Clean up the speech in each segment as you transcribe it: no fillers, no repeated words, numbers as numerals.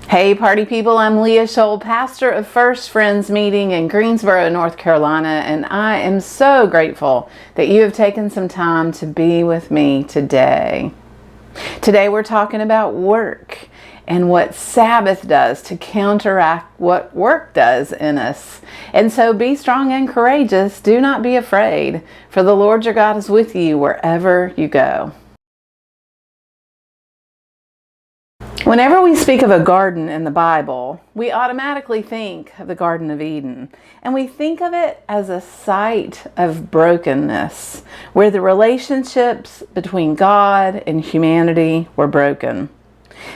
Hey party people, I'm Lia Scholl, pastor of First Friends Meeting in Greensboro, North Carolina, and I am so grateful that you have taken some time to be with me today. Today we're talking about work and what Sabbath does to counteract what work does in us. And so be strong and courageous. Do not be afraid, for the Lord your God is with you wherever you go. Whenever we speak of a garden in the Bible, we automatically think of the Garden of Eden, and we think of it as a site of brokenness, where the relationships between God and humanity were broken.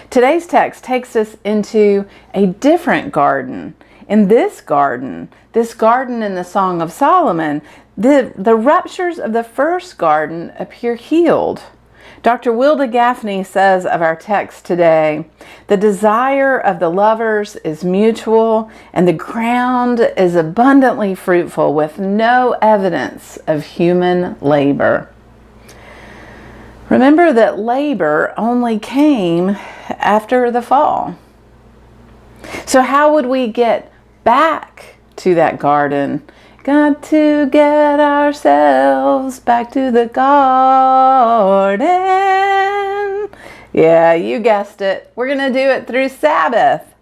Today's text takes us into a different garden. In this garden in the Song of Solomon, the ruptures of the first garden appear healed. Dr. Wilda Gaffney says of our text today, the desire of the lovers is mutual and the ground is abundantly fruitful with no evidence of human labor. Remember that labor only came after the fall. So how would we get back to that garden? Got to get ourselves back to the garden. Yeah, you guessed it. We're going to do it through Sabbath.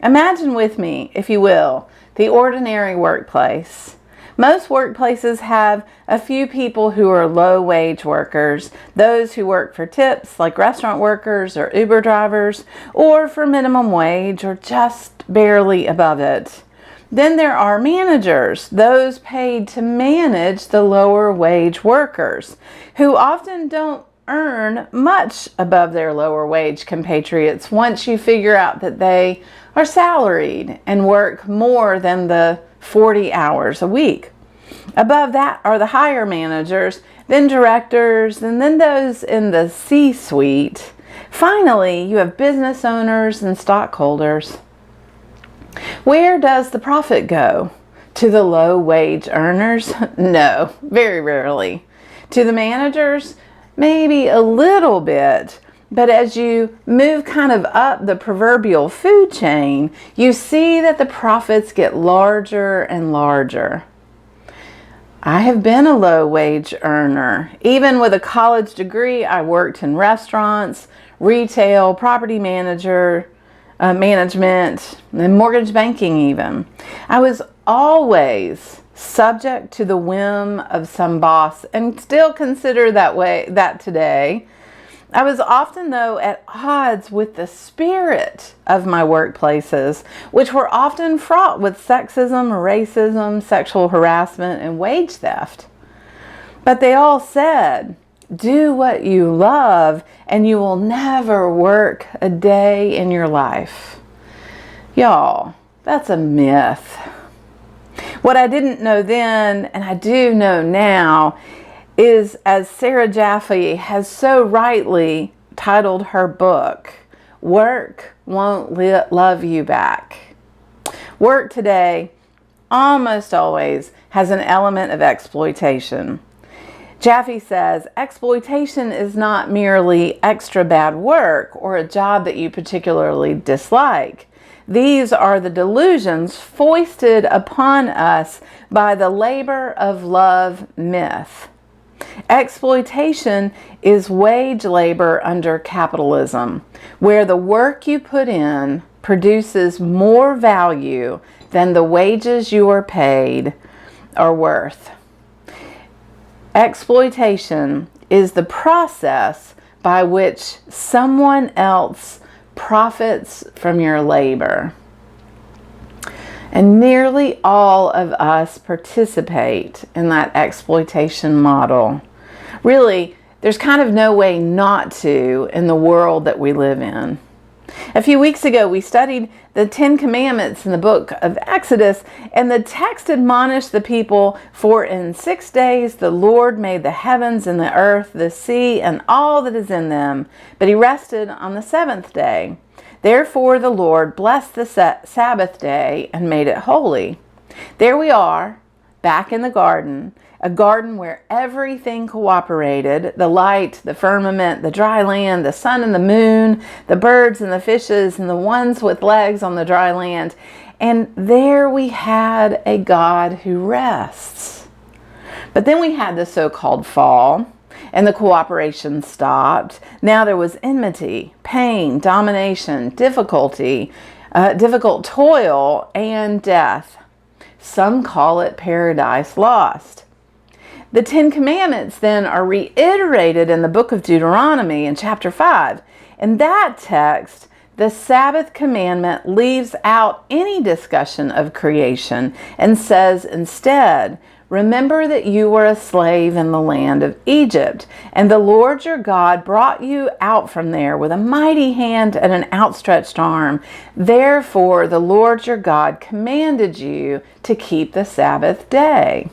Imagine with me, if you will, the ordinary workplace. Most workplaces have a few people who are low-wage workers, those who work for tips like restaurant workers or Uber drivers, or for minimum wage or just barely above it. Then there are managers, those paid to manage the lower wage workers, who often don't earn much above their lower wage compatriots once you figure out that they are salaried and work more than the 40 hours a week. Above that are the higher managers, then directors, and then those in the C-suite. Finally, you have business owners and stockholders. Where does the profit go? To the low wage earners? No, very rarely. To the managers? Maybe a little bit. But as you move kind of up the proverbial food chain, you see that the profits get larger and larger. I have been a low wage earner. Even with a college degree, I worked in restaurants, retail, property management, and mortgage banking even. I was always subject to the whim of some boss and still consider that today. I was often, though, at odds with the spirit of my workplaces, which were often fraught with sexism, racism, sexual harassment, and wage theft. But they all said, do what you love and you will never work a day in your life. Y'all, that's a myth. What I didn't know then, and I do know now, is, as Sarah Jaffe has so rightly titled her book, Work Won't Love You Back. Work today almost always has an element of exploitation. Jaffe says, exploitation is not merely extra bad work or a job that you particularly dislike. These are the delusions foisted upon us by the labor of love myth. Exploitation is wage labor under capitalism, where the work you put in produces more value than the wages you are paid are worth. Exploitation is the process by which someone else profits from your labor. And nearly all of us participate in that exploitation model. Really, there's kind of no way not to in the world that we live in. A few weeks ago, we studied the 10 Commandments in the book of Exodus, and the text admonished the people, for in 6 days the Lord made the heavens and the earth, the sea, and all that is in them, but he rested on the seventh day. Therefore the Lord blessed the Sabbath day and made it holy. There we are, back in the garden, a garden where everything cooperated, the light, the firmament, the dry land, the sun and the moon, the birds and the fishes, and the ones with legs on the dry land. And there we had a God who rests. But then we had the so-called fall, and the cooperation stopped. Now there was enmity, pain, domination, difficulty, difficult toil, and death. Some call it paradise lost. The Ten Commandments then are reiterated in the book of Deuteronomy in chapter 5. In that text, the Sabbath commandment leaves out any discussion of creation and says instead, remember that you were a slave in the land of Egypt, and the Lord your God brought you out from there with a mighty hand and an outstretched arm. Therefore, the Lord your God commanded you to keep the Sabbath day.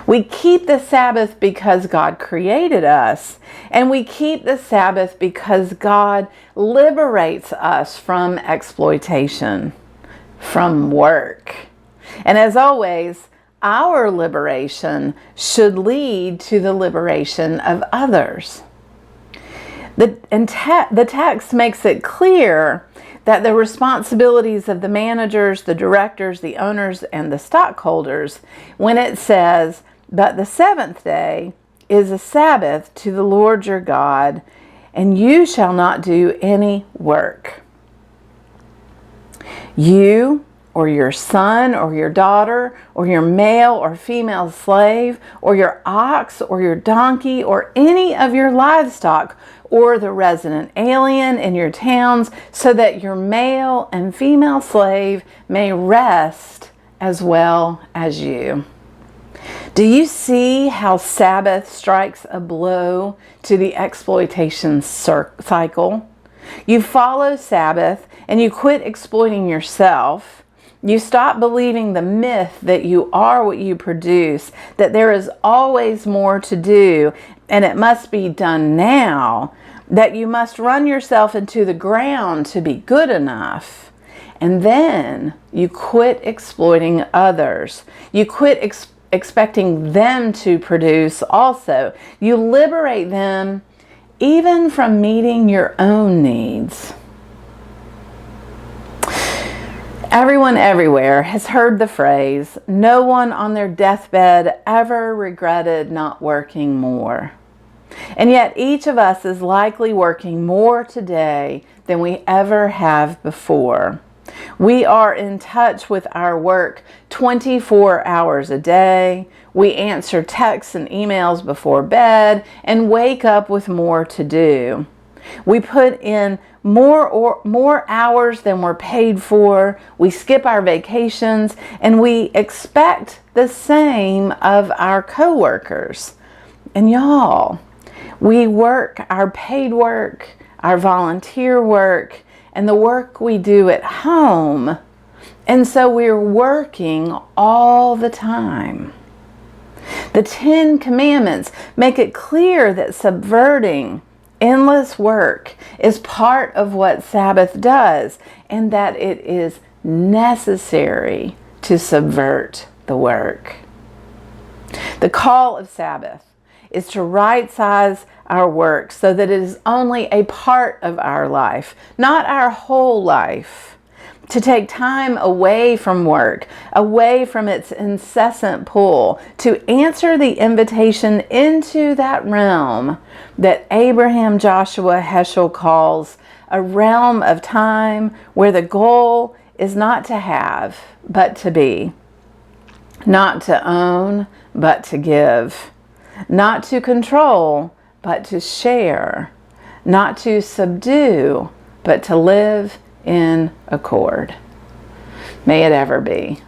We keep the Sabbath because God created us, and we keep the Sabbath because God liberates us from exploitation, from work. And as always, our liberation should lead to the liberation of others. The text makes it clear that the responsibilities of the managers, the directors, the owners, and the stockholders, when it says, but the seventh day is a Sabbath to the Lord your God, and you shall not do any work. You, or your son, or your daughter, or your male or female slave, or your ox, or your donkey, or any of your livestock, or the resident alien in your towns, so that your male and female slave may rest as well as you. Do you see how Sabbath strikes a blow to the exploitation cycle? You follow Sabbath and you quit exploiting yourself. You stop believing the myth that you are what you produce, that there is always more to do and it must be done now, that you must run yourself into the ground to be good enough. And then you quit exploiting others. You quit expecting them to produce also. You liberate them even from meeting your own needs. Everyone everywhere has heard the phrase, no one on their deathbed ever regretted not working more. And yet each of us is likely working more today than we ever have before. We are in touch with our work 24 hours a day. We answer texts and emails before bed and wake up with more to do. We put in more hours than we're paid for. We skip our vacations, and we expect the same of our coworkers. And y'all, we work our paid work, our volunteer work, and the work we do at home. And so we're working all the time. The Ten Commandments make it clear that subverting endless work is part of what Sabbath does, and that it is necessary to subvert the work. The call of Sabbath is to right-size our work so that it is only a part of our life, not our whole life. To take time away from work, away from its incessant pull, to answer the invitation into that realm that Abraham Joshua Heschel calls a realm of time where the goal is not to have, but to be. Not to own, but to give. Not to control, but to share. Not to subdue, but to live in accord. May it ever be.